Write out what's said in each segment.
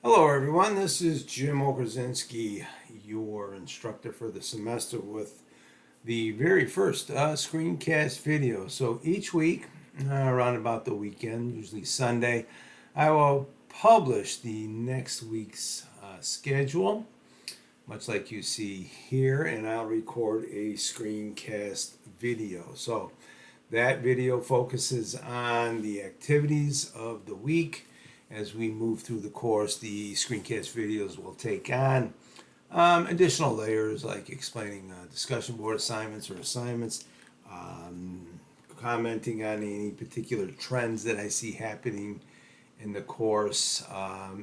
Hello everyone, this is Jim Okerzinski, your instructor for the semester with the very first screencast video. So each week, around about the weekend, usually Sunday, I will publish the next week's schedule, much like you see here, and I'll record a screencast video. So that video focuses on the activities of the week. As we move through the course, the screencast videos will take on additional layers like explaining discussion board assignments or assignments, commenting on any particular trends that I see happening in the course.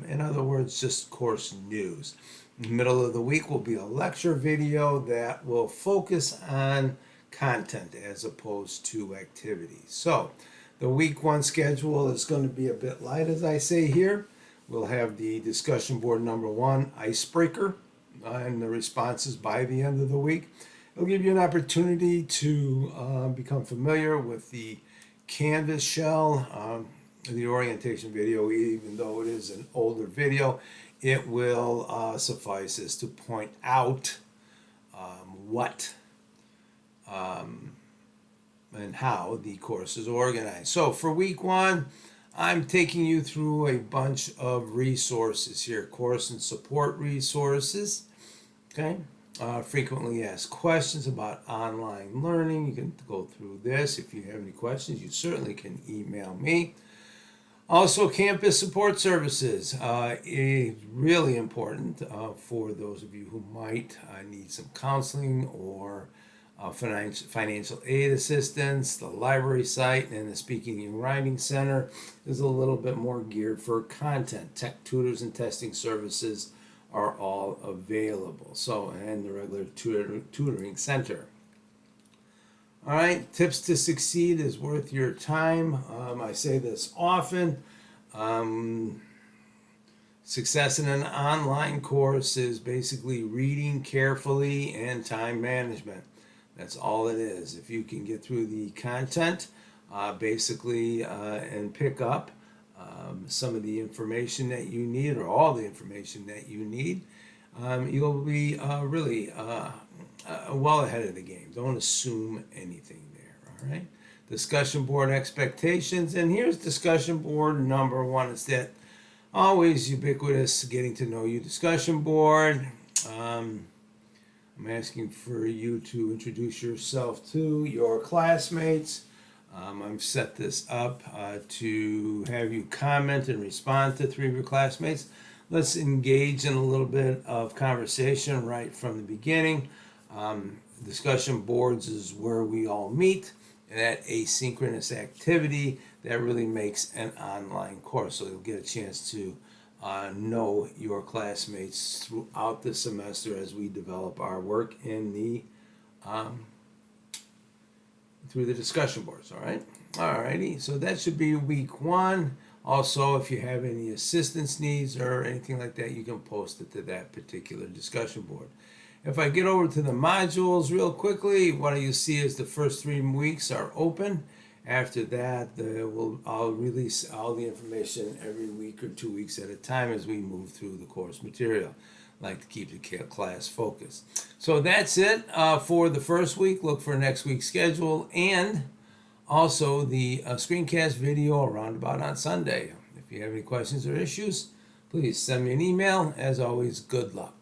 In other words, just course news. In the middle of the week will be a lecture video that will focus on content as opposed to activities. So the week one schedule is going to be a bit light, as I say here. We'll have the discussion board number one, icebreaker, and the responses by the end of the week. It'll give you an opportunity to become familiar with the Canvas shell. The orientation video, even though it is an older video, it will suffice as to point out what and how the course is organized. So for week one, I'm taking you through a bunch of resources here, course and support resources, okay? Frequently asked questions about online learning. You can go through this. If you have any questions, you certainly can email me. Also, campus support services is really important for those of you who might need some counseling or financial aid assistance. The library site and the Speaking and Writing Center is a little bit more geared for content. Tech tutors and testing services are all available. So, and the regular tutoring center. All right, tips to succeed is worth your time. I say this often. Success in an online course is basically reading carefully and time management. That's all it is. If you can get through the content, and pick up some of the information that you need, or all the information that you need, you'll be really well ahead of the game. Don't assume anything there, all right? Discussion board expectations, and here's discussion board number one. It's that always ubiquitous getting to know you discussion board. I'm asking for you to introduce yourself to your classmates. I've set this up to have you comment and respond to three of your classmates. Let's engage in a little bit of conversation right from the beginning. Discussion boards is where we all meet, that asynchronous activity that really makes an online course. So you'll get a chance to know your classmates throughout the semester as we develop our work in the through the discussion boards. All right, alrighty. So that should be week one. Also, if you have any assistance needs or anything like that, you can post it to that particular discussion board. If I get over to the modules real quickly, what you see is the first 3 weeks are open. After that, I'll release all the information every week or 2 weeks at a time as we move through the course material. I like to keep the class focused. So that's it for the first week. Look for next week's schedule and also the screencast video around about on Sunday. If you have any questions or issues, please send me an email. As always, good luck.